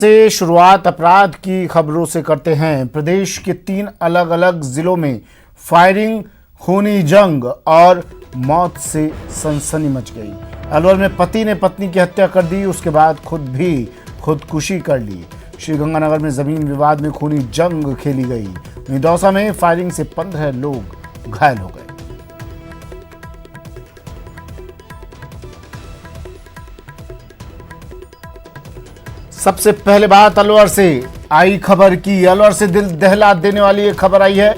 से शुरुआत अपराध की खबरों से करते हैं। प्रदेश के 3 अलग अलग जिलों में फायरिंग, खूनी जंग और मौत से सनसनी मच गई। अलवर में पति ने पत्नी की हत्या कर दी, उसके बाद खुद भी खुदकुशी कर ली। श्रीगंगानगर में जमीन विवाद में खूनी जंग खेली गई। वहीं दौसा में फायरिंग से 15 लोग घायल हो गए। सबसे पहले बात अलवर से आई खबर की। अलवर से दिल दहला देने वाली एक खबर आई है।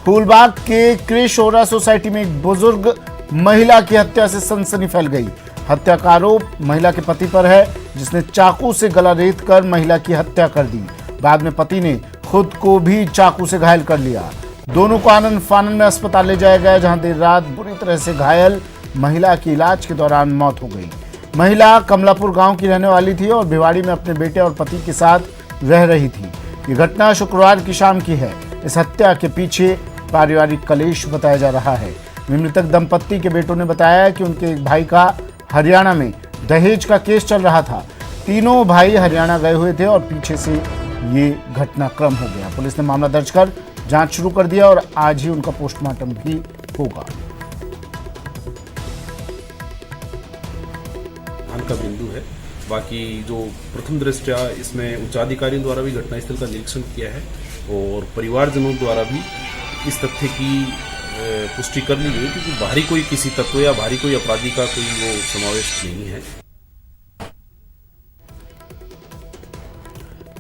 फूलबाग के क्रिशोरा सोसाइटी में एक बुजुर्ग महिला की हत्या से सनसनी फैल गई। हत्या का आरोप महिला के पति पर है, जिसने चाकू से गला रेत कर महिला की हत्या कर दी। बाद में पति ने खुद को भी चाकू से घायल कर लिया। दोनों को आनंद फानन में अस्पताल ले जाया गया, जहां देर रात बुरी तरह से घायल महिला की इलाज के दौरान मौत हो गई। महिला कमलापुर गांव की रहने वाली थी और भिवाड़ी में अपने बेटे और पति के साथ रह रही थी। ये घटना शुक्रवार की शाम की है। इस हत्या के पीछे पारिवारिक कलेश बताया जा रहा है। मृतक दंपत्ति के बेटों ने बताया कि उनके एक भाई का हरियाणा में दहेज का केस चल रहा था। तीनों भाई हरियाणा गए हुए थे और पीछे से ये घटनाक्रम हो गया। पुलिस ने मामला दर्ज कर जांच शुरू कर दिया और आज ही उनका पोस्टमार्टम भी होगा। का बिंदु है। बाकी जो प्रथम दृष्टया इसमें उच्चाधिकारियों द्वारा भी घटनास्थल का निरीक्षण किया है और परिवारजनों द्वारा भी इस तथ्य की पुष्टि कर ली गई कि बाहरी कोई किसी तत्व या बाहरी कोई अपराधी का कोई वो समावेश नहीं है।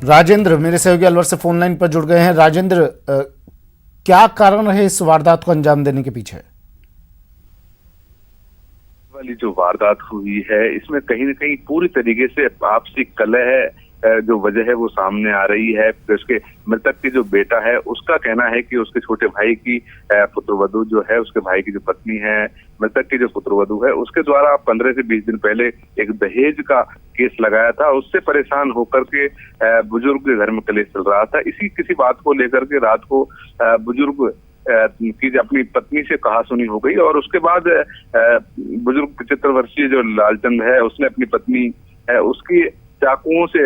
राजेंद्र मेरे सहयोगी अलवर से फोन लाइन पर जुड़ गए हैं। राजेंद्र, क्या कारण रहे इस वारदात को अंजाम देने के पीछे? वाली जो वारदात हुई है इसमें कहीं न कहीं पूरी तरीके से आपसी कलह जो वजह है वो सामने आ रही है। उसके मृतक के जो बेटा है उसका कहना है कि उसके छोटे भाई की पुत्रवधू जो है, उसके भाई की जो पत्नी है, मृतक की जो पुत्रवधू है, उसके द्वारा 15 से 20 दिन पहले एक दहेज का केस लगाया था। उससे परेशान होकर के बुजुर्ग के घर में कलेश चल रहा था। इसी किसी बात को लेकर के रात को बुजुर्ग की अपनी पत्नी से कहासुनी हो गई और उसके बाद बुजुर्ग 75 वर्षीय जो लालचंद है उसने अपनी पत्नी है उसकी चाकुओं से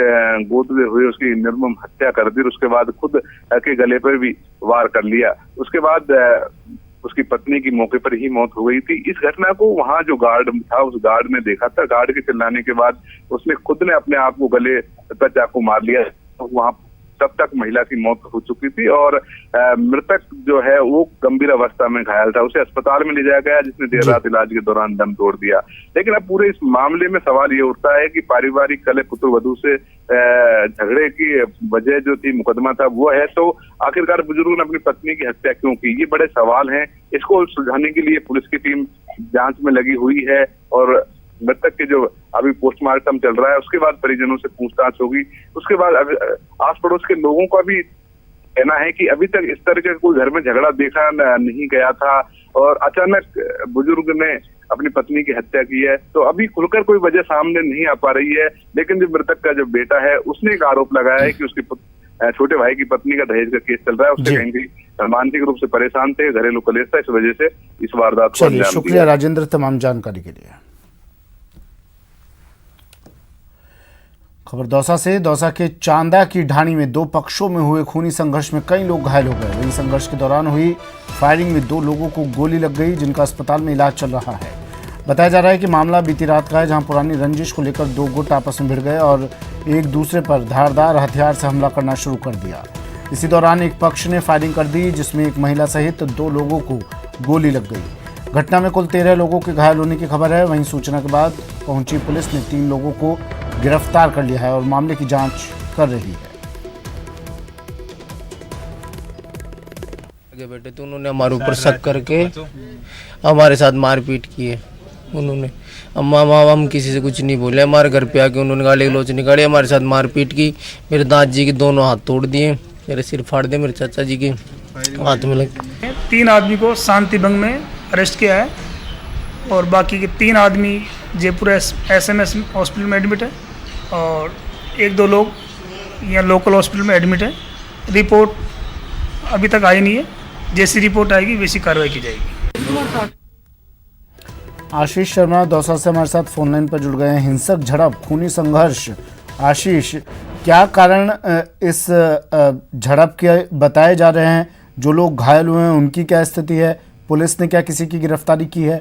गोदते हुए उसकी निर्मम हत्या कर दी। उसके बाद खुद के गले पर भी वार कर लिया। उसके बाद उसकी पत्नी की मौके पर ही मौत हो गई थी। इस घटना को वहां जो गार्ड था उस गार्ड ने देखा था। गार्ड के चिल्लाने के बाद उसने खुद ने अपने आप को गले पर चाकू मार लिया। वहां तब तक महिला की मौत हो चुकी थी और मृतक जो है वो गंभीर अवस्था में घायल था। उसे अस्पताल में ले जाया गया, जिसने देर रात इलाज के दौरान दम तोड़ दिया। लेकिन अब पूरे इस मामले में सवाल ये उठता है कि पारिवारिक कलह पुत्रवधू से झगड़े की वजह जो थी, मुकदमा था, वो है तो आखिरकार बुजुर्ग ने अपनी पत्नी की हत्या क्यों की? ये बड़े सवाल हैं। इसको सुलझाने के लिए पुलिस की टीम जांच में लगी हुई है और मृतक के जो अभी पोस्टमार्टम चल रहा है उसके बाद परिजनों से पूछताछ होगी। उसके बाद आस पड़ोस के लोगों का भी कहना है कि अभी तक इस तरह का कोई घर में झगड़ा देखा नहीं गया था और अचानक बुजुर्ग ने अपनी पत्नी की हत्या की है। तो अभी खुलकर कोई वजह सामने नहीं आ पा रही है। लेकिन जो मृतक का जो बेटा है उसने एक आरोप लगाया है कि उसके छोटे भाई की पत्नी का दहेज का केस चल रहा है। उससे कहीं कहीं मानसिक रूप से परेशान थे, घरेलू कलेश था, इस वजह से इस वारदात को अंजाम दिया। शुक्रिया राजेंद्र तमाम जानकारी के लिए। खबर दौसा से। दौसा के चांदा की ढाणी में 2 पक्षों में हुए खूनी संघर्ष में कई लोग घायल हो गए। वहीं संघर्ष के दौरान हुई फायरिंग में 2 लोगों को गोली लग गई, जिनका अस्पताल में इलाज चल रहा है। बताया जा रहा है कि मामला बीती रात का है, जहां पुरानी रंजिश को लेकर 2 गुट आपस में भिड़ गए और एक दूसरे पर धारदार हथियार से हमला करना शुरू कर दिया। इसी दौरान एक पक्ष ने फायरिंग कर दी, जिसमें एक महिला सहित 2 लोगों को गोली लग गई। घटना में कुल 13 लोगों के घायल होने की खबर है। वहीं सूचना के बाद पहुंची पुलिस ने 3 लोगों को गिरफ्तार कर लिया है और मामले की जांच कर रही है। आगे बेटे तो उन्होंने हमारे ऊपर शक करके हमारे साथ मारपीट की है। उन्होंने हम किसी से कुछ नहीं बोले। हमारे घर पे आके उन्होंने गाली गलौज निकाली, हमारे साथ मारपीट की। मेरे दादाजी के दोनों हाथ तोड़ दिए, मेरे सिर फाड़ दिए, मेरे चाचा जी के हाथ में लगे। 3 आदमी को शांति भंग में अरेस्ट किया है और बाकी के 3 आदमी जयपुर SMS हॉस्पिटल में एडमिट है और 1-2 लोग यहाँ लोकल हॉस्पिटल में एडमिट है। रिपोर्ट अभी तक आई नहीं है। जैसी रिपोर्ट आएगी वैसी कार्रवाई की जाएगी। आशीष शर्मा दौसा से हमारे साथ फोन लाइन पर जुड़ गए हैं। हिंसक झड़प, खूनी संघर्ष। आशीष, क्या कारण इस झड़प के बताए जा रहे हैं? जो लोग घायल हुए हैं उनकी क्या स्थिति है? पुलिस ने क्या किसी की गिरफ्तारी की है?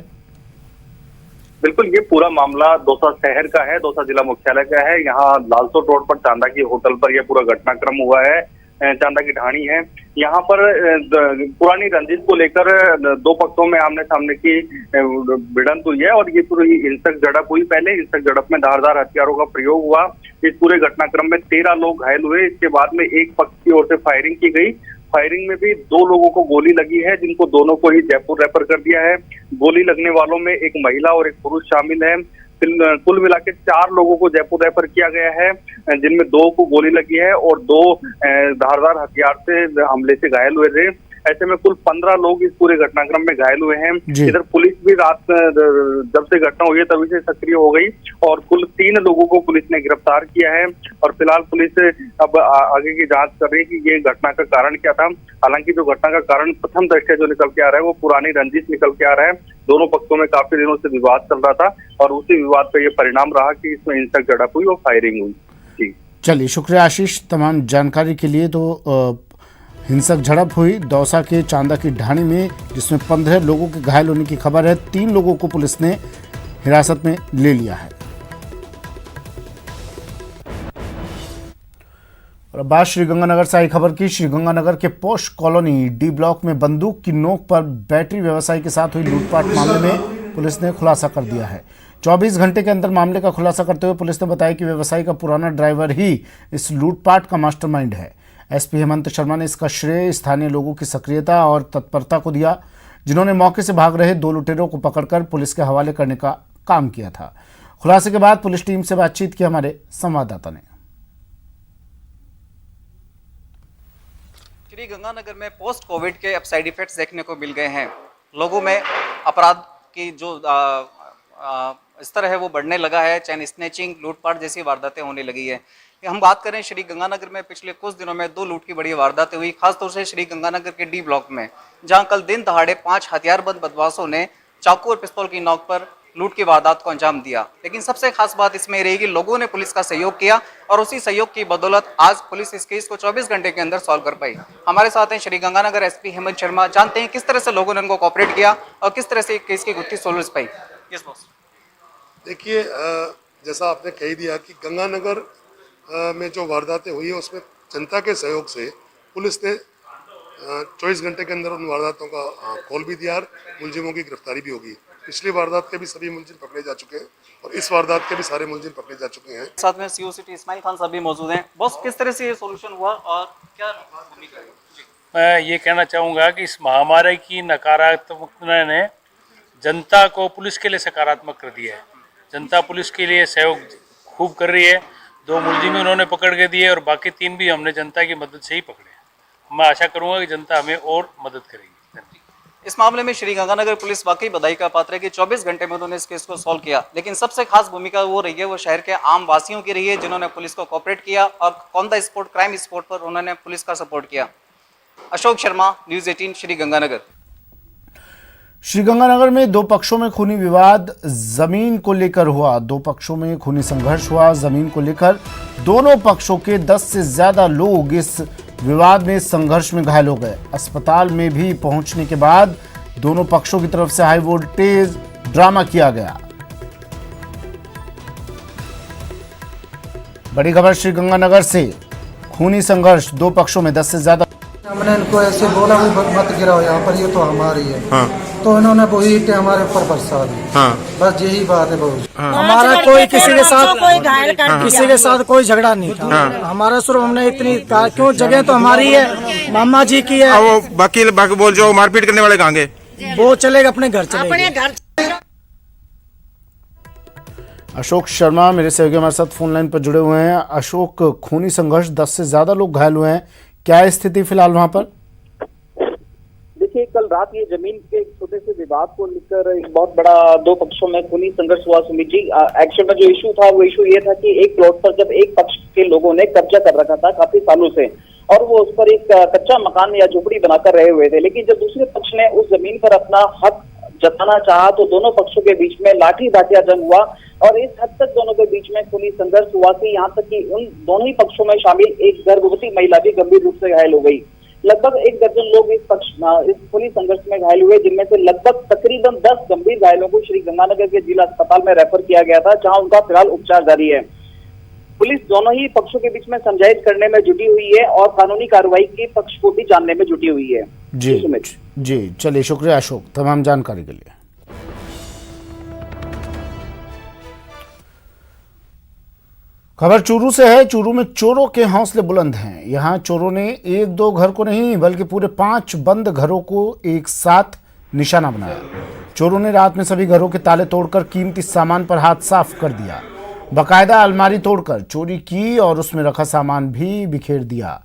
बिल्कुल, ये पूरा मामला दौसा शहर का है, दौसा जिला मुख्यालय का है। यहाँ लालसोट रोड पर चांदा की होटल पर यह पूरा घटनाक्रम हुआ है। चांदा की ढाणी है। यहाँ पर पुरानी रंजिश को लेकर दो पक्षों में आमने सामने की भिड़ंत हुई है और ये पूरी हिंसक झड़प हुई। पहले हिंसक झड़प में धारदार हथियारों का प्रयोग हुआ। इस पूरे घटनाक्रम में 13 लोग घायल हुए। इसके बाद में एक पक्ष की ओर से फायरिंग की गई। फायरिंग में भी 2 लोगों को गोली लगी है, जिनको दोनों को ही जयपुर रेफर कर दिया है। गोली लगने वालों में एक महिला और एक पुरुष शामिल है। कुल मिला के 4 लोगों को जयपुर रेफर किया गया है, जिनमें 2 को गोली लगी है और 2 धारदार हथियार से हमले से घायल हुए थे। ऐसे में कुल 15 लोग इस पूरे घटनाक्रम में घायल हुए हैं। इधर पुलिस भी रात जब से घटना हुई है तभी से सक्रिय हो गई और कुल 3 लोगों को पुलिस ने गिरफ्तार किया है और फिलहाल पुलिस अब आगे की जांच कर रही है कि ये घटना का कारण क्या था। हालांकि जो घटना का कारण प्रथम दृष्टया जो निकल के आ रहा है वो पुरानी रंजिश निकल के आ रहा है। दोनों पक्षों में काफी दिनों से विवाद चल रहा था और उसी विवाद का ये परिणाम रहा कि इसमें हिंसक झड़प हुई और फायरिंग हुई। जी चलिए, शुक्रिया आशीष तमाम जानकारी के लिए। तो हिंसक झड़प हुई दौसा के चांदा की ढाणी में, जिसमें 15 लोगों के घायल होने की खबर है। 3 लोगों को पुलिस ने हिरासत में ले लिया है। और बात श्रीगंगानगर से आई खबर की। श्रीगंगानगर के पोश कॉलोनी डी ब्लॉक में बंदूक की नोक पर बैटरी व्यवसायी के साथ हुई लूटपाट मामले में पुलिस ने खुलासा कर दिया है। 24 घंटे के अंदर मामले का खुलासा करते हुए पुलिस ने बताया कि व्यवसायी का पुराना ड्राइवर ही इस लूटपाट का मास्टरमाइंड है। एसपी हेमंत शर्मा ने इसका श्रेय स्थानीय लोगों की सक्रियता और तत्परता को दिया, जिन्होंने मौके से भाग रहे 2 लुटेरों को पकड़कर पुलिस के हवाले करने का काम किया था। खुलासे के बाद पुलिस टीम से बातचीत की हमारे संवाददाता ने। श्रीगंगानगर में पोस्ट कोविड के अब साइड इफेक्ट्स देखने को मिल गए हैं। लोगों में अपराध की जो स्तर है वो बढ़ने लगा है। चैन स्नैचिंग, लूटपाट जैसी वारदातें होने लगी है। हम बात करें श्रीगंगानगर में पिछले कुछ दिनों में 2 लूट की बड़ी वारदातें हुई, खासतौर से श्रीगंगानगर के डी ब्लॉक में, जहां कल दिन दहाड़े 5 हथियारबंद बदमाशों ने चाकू और पिस्तौल की नोक पर लूट की वारदात को अंजाम दिया। लेकिन सबसे खास बात इसमें रही कि लोगों ने पुलिस का सहयोग किया और उसी सहयोग की बदौलत आज पुलिस इस केस को 24 घंटे के अंदर सॉल्व कर पाई। हमारे साथ हैं श्रीगंगानगर एसपी हेमंत शर्मा। जानते हैं किस तरह से लोगों ने उनको कोऑपरेट किया और किस तरह से केस की गुत्थी सोल्व पाई। Yes boss. देखिए, जैसा आपने कह दिया कि गंगानगर में जो वारदातें हुई है उसमें जनता के सहयोग से पुलिस ने 24 घंटे के अंदर उन वारदातों का खोल भी दिया और मुलजिमों की गिरफ्तारी भी होगी। पिछली वारदात के भी सभी मुलजिम पकड़े जा चुके हैं और इस वारदात के भी सारे मुलजिम पकड़े जा चुके हैं। साथ में सीओ सिटी इस्माइल खान साहब भी मौजूद हैं। बॉस, किस तरह से ये सॉल्यूशन हुआ और क्या भूमिका है? मैं ये कहना चाहूँगा कि इस महामारी की नकारात्मकता ने जनता को पुलिस के लिए सकारात्मक कर दिया है। जनता पुलिस के लिए सहयोग खूब कर रही है। 2 मुलजिम उन्होंने पकड़ के दिए और बाकी 3 भी हमने जनता की मदद से ही पकड़े। मैं आशा करूंगा कि जनता हमें और मदद करेगी। इस मामले में श्रीगंगानगर पुलिस वाकई बधाई का पात्र है कि 24 घंटे में उन्होंने इस केस को सॉल्व किया। लेकिन सबसे खास भूमिका वो रही है, वो शहर के आम वासियों की रही है, जिन्होंने पुलिस को कोऑपरेट किया और on the spot crime spot पर उन्होंने पुलिस का सपोर्ट किया। अशोक शर्मा, न्यूज़ 18 श्रीगंगानगर। श्रीगंगानगर में 2 पक्षों में खूनी विवाद जमीन को लेकर हुआ। 2 पक्षों में खूनी संघर्ष हुआ जमीन को लेकर। दोनों पक्षों के 10 से ज्यादा लोग इस विवाद में संघर्ष में घायल हो गए। अस्पताल में भी पहुंचने के बाद दोनों पक्षों की तरफ से हाई वोल्टेज ड्रामा किया गया। बड़ी खबर श्रीगंगानगर से। खूनी संघर्ष, 2 पक्षों में 10 से ज्यादा। हमने इनको ऐसे बोला भी मत गिराओ यहाँ पर, ये तो हमारी है। तो इन्होंने वही ईंटें हमारे ऊपर बरसा दी। बस यही बात है। बहुत हमारा कोई किसी के साथ कोई झगड़ा नहीं था। हमारा सिर्फ हमने इतनी कहा, क्यों जगह तो हमारी है, मामा जी की है। वो बाकी बोल जो मारपीट करने वाले कहाँ गए? वो चलेगा अपने घर चलेगा। अशोक शर्मा मेरे सहयोगी हमारे साथ फोन लाइन पर जुड़े हुए हैं। अशोक, खूनी संघर्ष, 10 से ज्यादा लोग घायल हुए हैं, क्या स्थिति फिलहाल वहां पर? देखिए, कल रात ये जमीन के एक छोटे से विवाद को लेकर एक बहुत बड़ा 2 पक्षों में खूनी संघर्ष हुआ। सुमित जी, एक्चुअल में जो इशू था वो इशू ये था कि एक प्लॉट पर जब एक पक्ष के लोगों ने कब्जा कर रखा था काफी सालों से और वो उस पर एक कच्चा मकान या झोपड़ी बनाकर रहे हुए थे, लेकिन जब दूसरे पक्ष ने उस जमीन पर अपना हक जताना चाहा तो दोनों पक्षों के बीच में लाठी डांटिया जंग हुआ और इस हद तक दोनों के बीच में खूनी संघर्ष हुआ कि यहाँ तक कि उन दोनों ही पक्षों में शामिल एक गर्भवती महिला भी गंभीर रूप से घायल हो गई। लगभग 1 दर्जन लोग इस खूनी संघर्ष में घायल हुए, जिनमें से लगभग तकरीबन 10 गंभीर घायलों को श्री गंगानगर के जिला अस्पताल में रेफर किया गया था, जहां उनका फिलहाल उपचार जारी है। पुलिस दोनों ही पक्षों के बीच में समझाइश करने में जुटी हुई है और कानूनी कार्रवाई के पक्ष को भी जानने में जुटी हुई है। जी चलिए, शुक्रिया अशोक तमाम जानकारी के लिए। खबर चूरू से है। चूरू में चोरों के हौसले बुलंद हैं। यहां चोरों ने 1-2 घर को नहीं बल्कि पूरे 5 बंद घरों को एक साथ निशाना बनाया। चोरों ने रात में सभी घरों के ताले तोड़कर कीमती सामान पर हाथ साफ कर दिया। बाकायदा अलमारी तोड़कर चोरी की और उसमें रखा सामान भी बिखेर दिया।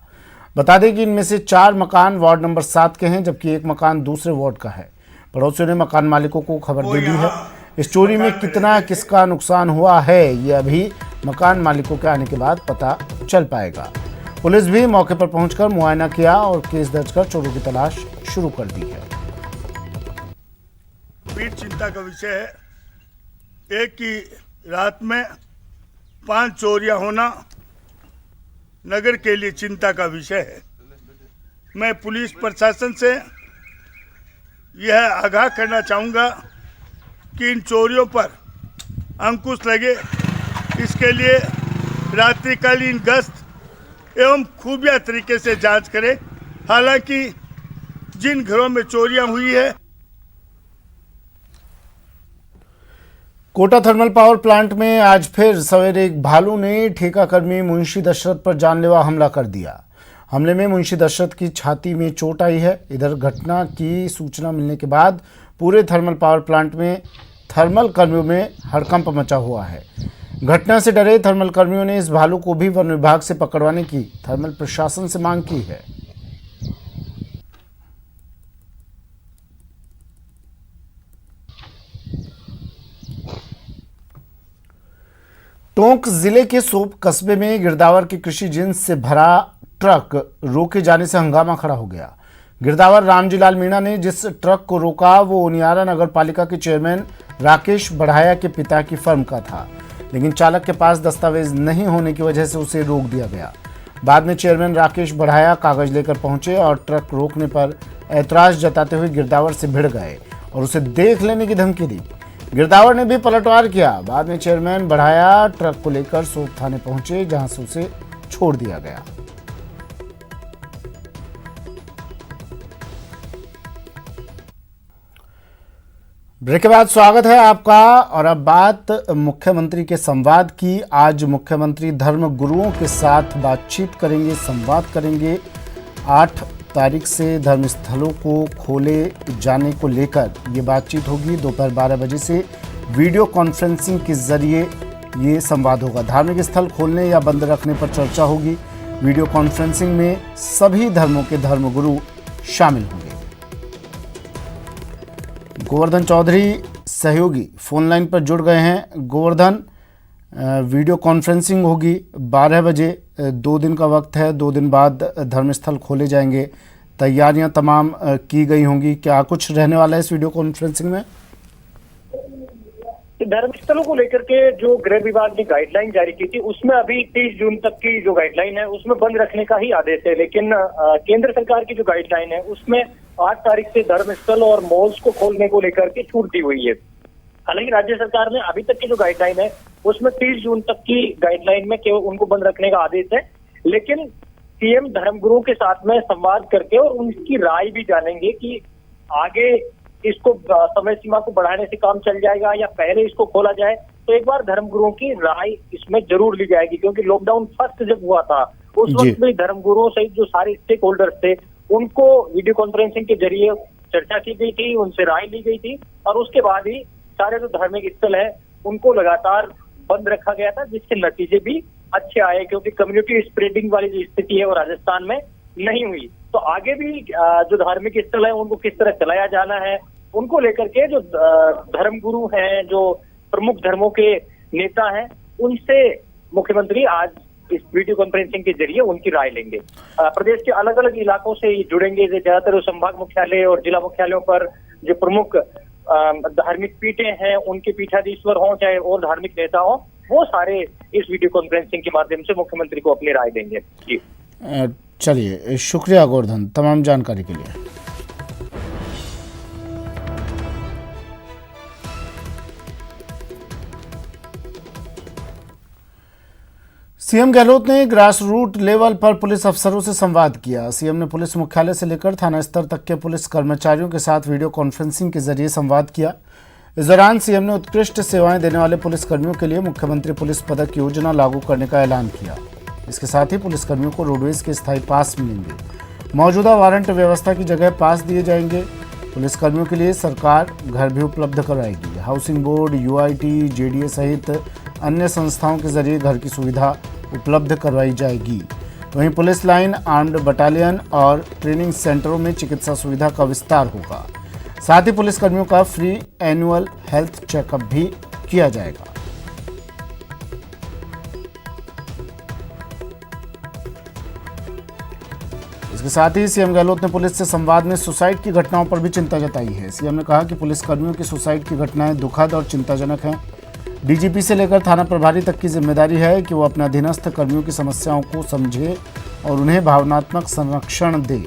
बता दें कि इनमें से 4 मकान वार्ड नंबर 7 के हैं, जबकि 1 मकान दूसरे वार्ड का है। पड़ोसियों ने मकान मालिकों को खबर दे दी है। इस चोरी में कितना किसका नुकसान हुआ है ये अभी मकान मालिकों के आने के बाद पता चल पाएगा। पुलिस भी मौके पर पहुंचकर मुआयना किया और केस दर्ज कर चोरों की तलाश शुरू कर दी है। गंभीर चिंता का विषय है। एक ही रात में 5 चोरियां होना नगर के लिए चिंता का विषय है। मैं पुलिस प्रशासन से यह आगाह करना चाहूँगा कि इन चोरियों पर अंकुश लगे, इसके लिए रात्रिकालीन गश्त एवं खुफिया तरीके से जांच करें। हालांकि जिन घरों में चोरियां हुई है, कोटा थर्मल पावर प्लांट में आज फिर सवेरे एक भालू ने ठेका कर्मी मुंशी दशरथ पर जानलेवा हमला कर दिया। हमले में मुंशी दशरथ की छाती में चोट आई है। इधर घटना की सूचना मिलने के बाद पूरे थर्मल पावर प्लांट में थर्मल कर्मियों में हड़कंप मचा हुआ है। घटना से डरे थर्मल कर्मियों ने इस भालू को भी वन विभाग से पकड़वाने की थर्मल प्रशासन से मांग की है। टोंक जिले के सोप कस्बे में गिरदावर के कृषि जिन्स से भरा ट्रक रोके जाने से हंगामा खड़ा हो गया। गिरदावर रामजीलाल मीणा ने जिस ट्रक को रोका वो उनियारा नगर पालिका के चेयरमैन राकेश बढ़ाया के पिता की फर्म का था, लेकिन चालक के पास दस्तावेज नहीं होने की वजह से उसे रोक दिया गया। बाद में चेयरमैन राकेश बढ़ाया कागज लेकर पहुंचे और ट्रक रोकने पर ऐतराज जताते हुए गिरदावर से भिड़ गए और उसे देख लेने की धमकी दी। गिरदावर ने भी पलटवार किया। बाद में चेयरमैन बढ़ाया ट्रक को लेकर सोप थाने पहुंचे, जहां से उसे छोड़ दिया गया। ब्रेक के बाद स्वागत है आपका। और अब बात मुख्यमंत्री के संवाद की। आज मुख्यमंत्री धर्म गुरुओं के साथ बातचीत करेंगे, संवाद करेंगे। 8 तारीख से धर्मस्थलों को खोले जाने को लेकर ये बातचीत होगी। दोपहर 12 बजे से वीडियो कॉन्फ्रेंसिंग के जरिए ये संवाद होगा। धार्मिक स्थल खोलने या बंद रखने पर चर्चा होगी। वीडियो कॉन्फ्रेंसिंग में सभी धर्मों के धर्मगुरु शामिल होंगे। गोवर्धन चौधरी सहयोगी फोन लाइन पर जुड़ गए हैं। गोवर्धन, वीडियो कॉन्फ्रेंसिंग होगी 12 बजे, 2 दिन का वक्त है, 2 दिन बाद धर्मस्थल खोले जाएंगे। तैयारियां तमाम की गई होंगी। क्या कुछ रहने वाला है इस वीडियो कॉन्फ्रेंसिंग में? धर्मस्थलों को लेकर के जो गृह विभाग ने गाइडलाइन जारी की थी उसमें अभी 30 जून तक की जो गाइडलाइन है उसमें बंद रखने का ही आदेश है, लेकिन केंद्र सरकार की जो गाइडलाइन है उसमें 8 तारीख से धर्मस्थल और मॉल्स को खोलने को लेकर के छूट दी हुई है। हालांकि राज्य सरकार ने अभी तक की जो गाइडलाइन है उसमें 30 जून तक की गाइडलाइन में केवल उनको बंद रखने का आदेश है, लेकिन सीएम धर्मगुरुओं के साथ में संवाद करके और उनकी राय भी जानेंगे कि आगे इसको समय सीमा को बढ़ाने से काम चल जाएगा या पहले इसको खोला जाए। तो एक बार धर्मगुरुओं की राय इसमें जरूर ली जाएगी, क्योंकि लॉकडाउन फर्स्ट जब हुआ था उस वक्त भी धर्मगुरुओं सहित जो सारे स्टेक होल्डर्स थे उनको वीडियो कॉन्फ्रेंसिंग के जरिए चर्चा की गई थी, उनसे राय ली गई थी और उसके बाद ही सारे जो धार्मिक स्थल है उनको लगातार बंद रखा गया था, जिसके नतीजे भी अच्छे आए, क्योंकि कम्युनिटी स्प्रेडिंग वाली जो स्थिति है वो राजस्थान में नहीं हुई। तो आगे भी जो धार्मिक स्थल है उनको किस तरह चलाया जाना है उनको लेकर के जो धर्मगुरु हैं, जो प्रमुख धर्मों के नेता हैं, उनसे मुख्यमंत्री आज इस वीडियो कॉन्फ्रेंसिंग के जरिए उनकी राय लेंगे। प्रदेश के अलग अलग इलाकों से जुड़ेंगे, ज्यादातर संभाग मुख्यालय और जिला मुख्यालयों पर जो प्रमुख धार्मिक पीठें हैं, उनके पीठाधीश्वर हों चाहे और धार्मिक नेता हों, वो सारे इस वीडियो कॉन्फ्रेंसिंग के माध्यम से मुख्यमंत्री को अपनी राय देंगे। जी चलिए, शुक्रिया गोवर्धन तमाम जानकारी के लिए। सीएम गहलोत ने ग्रास रूट लेवल पर पुलिस अफसरों से संवाद किया। सीएम ने पुलिस मुख्यालय से लेकर थाना स्तर तक के पुलिस कर्मचारियों के साथ वीडियो कॉन्फ्रेंसिंग के जरिए संवाद किया। इस दौरान सीएम ने उत्कृष्ट सेवाएं देने वाले पुलिसकर्मियों के लिए मुख्यमंत्री पुलिस पदक योजना लागू करने का ऐलान किया। इसके साथ ही पुलिसकर्मियों को रोडवेज के स्थायी पास मिलेंगे। मौजूदा वारंट व्यवस्था की जगह पास दिए जाएंगे। पुलिसकर्मियों के लिए सरकार घर भी उपलब्ध कराएगी। हाउसिंग बोर्ड, यूआईटी, जेडीए सहित अन्य संस्थाओं के जरिए घर की सुविधा उपलब्ध करवाई जाएगी। वहीं पुलिस लाइन, आर्म्ड बटालियन और ट्रेनिंग सेंटरों में चिकित्सा सुविधा का विस्तार होगा। साथ ही पुलिसकर्मियों का फ्री एनुअल हेल्थ चेकअप भी किया जाएगा। इसके साथ ही सीएम गहलोत ने पुलिस से संवाद में सुसाइड की घटनाओं पर भी चिंता जताई है। सीएम ने कहा कि पुलिसकर्मियों की सुसाइड की घटनाएं दुखद और चिंताजनक हैं। डीजीपी से लेकर थाना प्रभारी तक की जिम्मेदारी है कि वो अपने अधीनस्थ कर्मियों की समस्याओं को समझे और उन्हें भावनात्मक संरक्षण दे।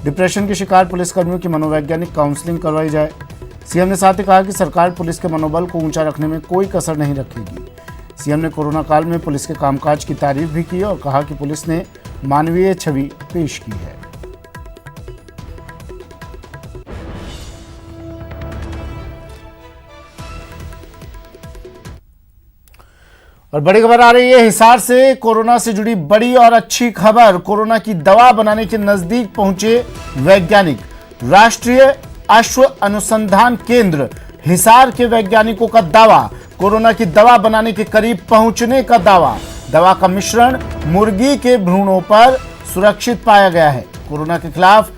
डिप्रेशन के शिकार पुलिसकर्मियों की मनोवैज्ञानिक काउंसलिंग करवाई जाए। सीएम ने साथ ही कहा कि सरकार पुलिस के मनोबल को ऊंचा रखने में कोई कसर नहीं रखेगी। सीएम ने कोरोना काल में पुलिस के कामकाज की तारीफ भी की और कहा कि पुलिस ने मानवीय छवि पेश की है। और बड़ी खबर आ रही है हिसार से। कोरोना से जुड़ी बड़ी और अच्छी खबर। कोरोना की दवा बनाने के नजदीक पहुंचे वैज्ञानिक। राष्ट्रीय अश्व अनुसंधान केंद्र हिसार के वैज्ञानिकों का दावा, कोरोना की दवा बनाने के करीब पहुंचने का दावा। दवा का मिश्रण मुर्गी के भ्रूणों पर सुरक्षित पाया गया है। कोरोना के खिलाफ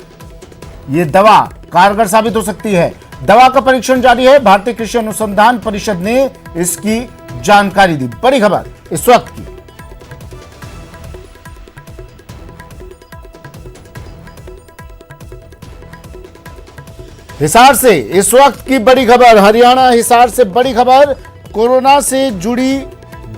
ये दवा कारगर साबित हो सकती है। दवा का परीक्षण जारी है। भारतीय कृषि अनुसंधान परिषद ने इसकी जानकारी दी। बड़ी खबर इस वक्त की। हिसार से इस वक्त की बड़ी खबर। हरियाणा हिसार से बड़ी खबर। कोरोना से जुड़ी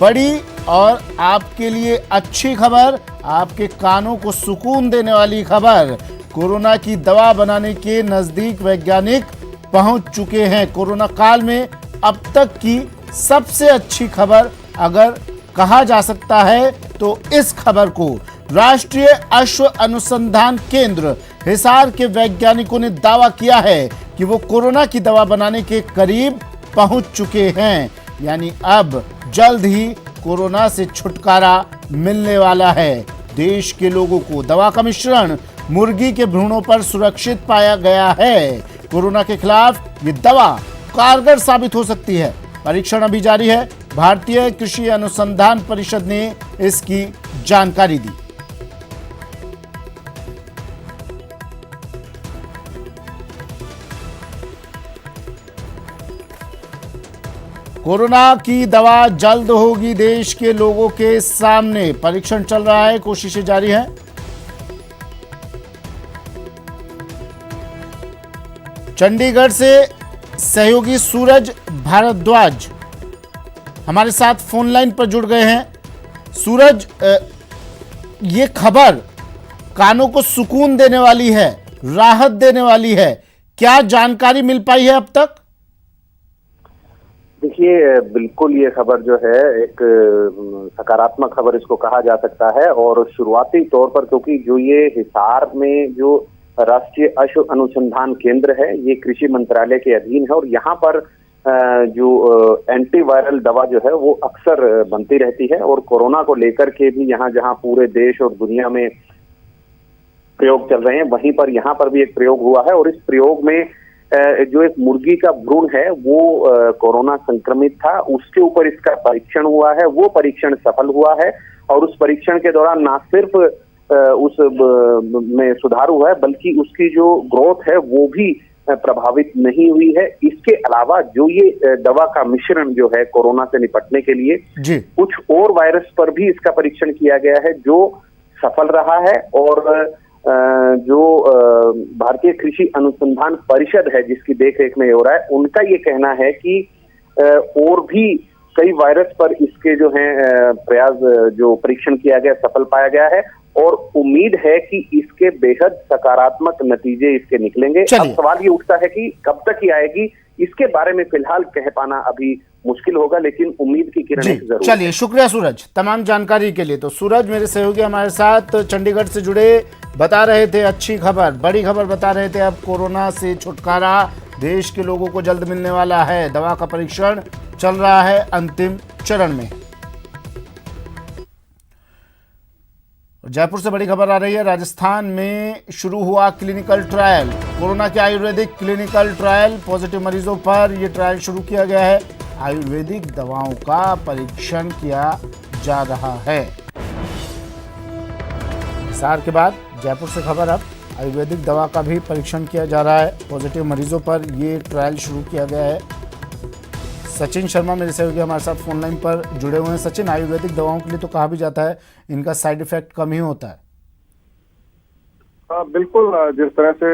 बड़ी और आपके लिए अच्छी खबर, आपके कानों को सुकून देने वाली खबर। कोरोना की दवा बनाने के नजदीक वैज्ञानिक पहुंच चुके हैं। कोरोना काल में अब तक की सबसे अच्छी खबर अगर कहा जा सकता है तो इस खबर को राष्ट्रीय अश्व अनुसंधान केंद्र हिसार के वैज्ञानिकों ने दावा किया है कि वो कोरोना की दवा बनाने के करीब पहुंच चुके हैं। यानी अब जल्द ही कोरोना से छुटकारा मिलने वाला है देश के लोगों को। दवा का मिश्रण मुर्गी के भ्रूणों पर सुरक्षित पाया गया है। कोरोना के खिलाफ ये दवा कारगर साबित हो सकती है। परीक्षण अभी जारी है। भारतीय कृषि अनुसंधान परिषद ने इसकी जानकारी दी। कोरोना की दवा जल्द होगी देश के लोगों के सामने। परीक्षण चल रहा है, कोशिशें जारी हैं। चंडीगढ़ से सहयोगी सूरज भारद्वाज हमारे साथ फोन लाइन पर जुड़ गए हैं। सूरज, ये खबर कानों को सुकून देने वाली है, राहत देने वाली है। क्या जानकारी मिल पाई है अब तक? देखिए, बिल्कुल ये खबर जो है एक सकारात्मक खबर इसको कहा जा सकता है। और शुरुआती तौर पर क्योंकि जो ये हिसार में जो राष्ट्रीय अश्व अनुसंधान केंद्र है ये कृषि मंत्रालय के अधीन है और यहाँ पर जो एंटीवायरल दवा जो है वो अक्सर बनती रहती है। और कोरोना को लेकर के भी यहाँ जहाँ पूरे देश और दुनिया में प्रयोग चल रहे हैं वहीं पर यहाँ पर भी एक प्रयोग हुआ है। और इस प्रयोग में जो एक मुर्गी का भ्रूण है वो कोरोना संक्रमित था, उसके ऊपर इसका परीक्षण हुआ है। वो परीक्षण सफल हुआ है और उस परीक्षण के दौरान न सिर्फ उस में सुधार हुआ है बल्कि उसकी जो ग्रोथ है वो भी प्रभावित नहीं हुई है। इसके अलावा जो ये दवा का मिश्रण जो है कोरोना से निपटने के लिए कुछ और वायरस पर भी इसका परीक्षण किया गया है जो सफल रहा है। और जो भारतीय कृषि अनुसंधान परिषद है जिसकी देखरेख में हो रहा है, उनका ये कहना है कि और भी कई वायरस पर इसके जो है प्रयास जो परीक्षण किया गया सफल पाया गया है और उम्मीद है कि इसके बेहद सकारात्मक नतीजे इसके निकलेंगे। अब सवाल ये उठता है कि कब तक ये आएगी, इसके बारे में फिलहाल कह पाना अभी मुश्किल होगा, लेकिन उम्मीद की किरणें जरूर। चलिए, शुक्रिया सूरज तमाम जानकारी के लिए। तो सूरज मेरे सहयोगी हमारे साथ चंडीगढ़ से जुड़े, बता रहे थे अच्छी खबर, बड़ी खबर बता रहे थे। अब कोरोना से छुटकारा देश के लोगों को जल्द मिलने वाला है। दवा का परीक्षण चल रहा है अंतिम चरण में। जयपुर से बड़ी खबर आ रही है। राजस्थान में शुरू हुआ क्लिनिकल ट्रायल, कोरोना के आयुर्वेदिक क्लिनिकल ट्रायल। पॉजिटिव मरीजों पर यह ट्रायल शुरू किया गया है। आयुर्वेदिक दवाओं का परीक्षण किया जा रहा है। हिसार के बाद जयपुर से खबर, अब आयुर्वेदिक दवा का भी परीक्षण किया जा रहा है। पॉजिटिव मरीजों पर ये ट्रायल शुरू किया गया है। सचिन शर्मा मेरे सहयोगी हमारे साथ फोन लाइन पर जुड़े हुए हैं। सचिन, आयुर्वेदिक दवाओं के लिए तो कहा भी जाता है इनका साइड इफेक्ट कम ही होता है। हाँ बिल्कुल, जिस तरह से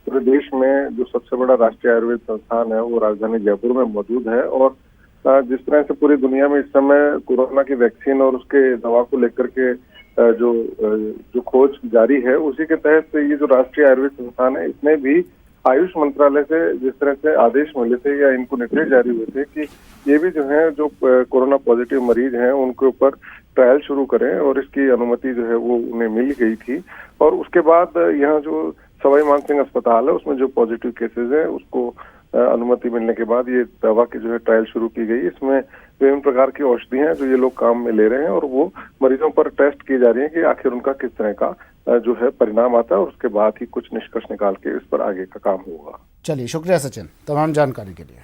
पूरे देश में जो सबसे बड़ा राष्ट्रीय आयुर्वेद संस्थान है वो राजधानी जयपुर में मौजूद है और जिस तरह से पूरी दुनिया में इस समय कोरोना की वैक्सीन और उसके दवा को लेकर के जो खोज जारी है, उसी के तहत ये जो राष्ट्रीय आयुर्वेद संस्थान है इसने भी आयुष मंत्रालय से जिस तरह से आदेश मिले थे या इनको निर्देश जारी हुए थे कि ये भी जो है जो कोरोना पॉजिटिव मरीज हैं उनके ऊपर ट्रायल शुरू करें, और इसकी अनुमति जो है वो उन्हें मिल गई थी। और उसके बाद यहाँ जो सवाई मानसिंह अस्पताल है उसमें जो पॉजिटिव केसेस हैं उसको अनुमति मिलने के बाद ये दवा की जो है ट्रायल शुरू की गई। इसमें विभिन्न प्रकार की औषधियां जो ये लोग काम में ले रहे हैं और वो मरीजों पर टेस्ट की जा रही है कि आखिर उनका किस तरह का जो है परिणाम आता है, और उसके बाद ही कुछ निष्कर्ष निकाल के इस पर आगे का काम होगा। चलिए, शुक्रिया सचिन तमाम जानकारी के लिए।